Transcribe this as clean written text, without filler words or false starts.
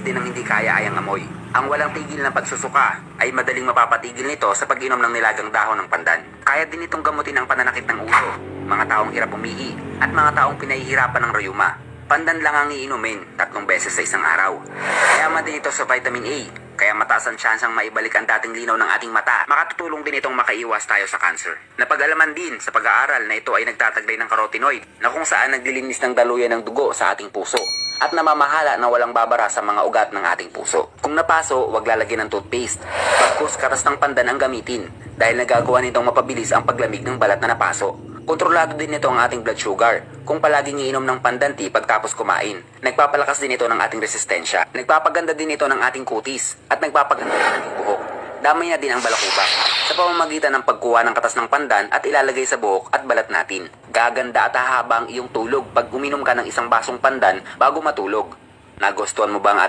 din ng hindi kaya ay ang amoy. Ang walang tigil na pagsusuka ay madaling mapapatigil nito sa pag-inom ng nilagang dahon ng pandan. Kaya din itong gamutin ang pananakit ng ulo, mga taong hirap umihi, at mga taong pinahihirapan ng rayuma. Pandan lang ang iinumin 3 beses sa isang araw. Mayaman din ito sa vitamin A, kaya mataas ang tsansang maibalik ang dating linaw ng ating mata. Makatutulong din itong makaiwas tayo sa cancer. Napag-alaman din sa pag-aaral na ito ay nagtataglay ng carotenoid na kung saan naglilinis ng daluyan ng dugo sa ating puso at namamahala na walang babara sa mga ugat ng ating puso. Kung napaso, huwag lalagyan ng toothpaste. Bagkus katas ng pandan ang gamitin dahil nagagawa nitong mapabilis ang paglamig ng balat na napaso. Kontrolado din nito ang ating blood sugar kung palaging iinom ng pandan tea pagtapos kumain. Nagpapalakas din ito ng ating resistensya. Nagpapaganda din ito ng ating kutis at nagpapaganda din ng ating buhok. Damay na din ang balakubak sa pamamagitan ng pagkuha ng katas ng pandan at ilalagay sa buhok at balat natin. Gaganda at hahaba ang iyong tulog pag uminom ka ng isang basong pandan bago matulog. Nagustuhan mo ba ang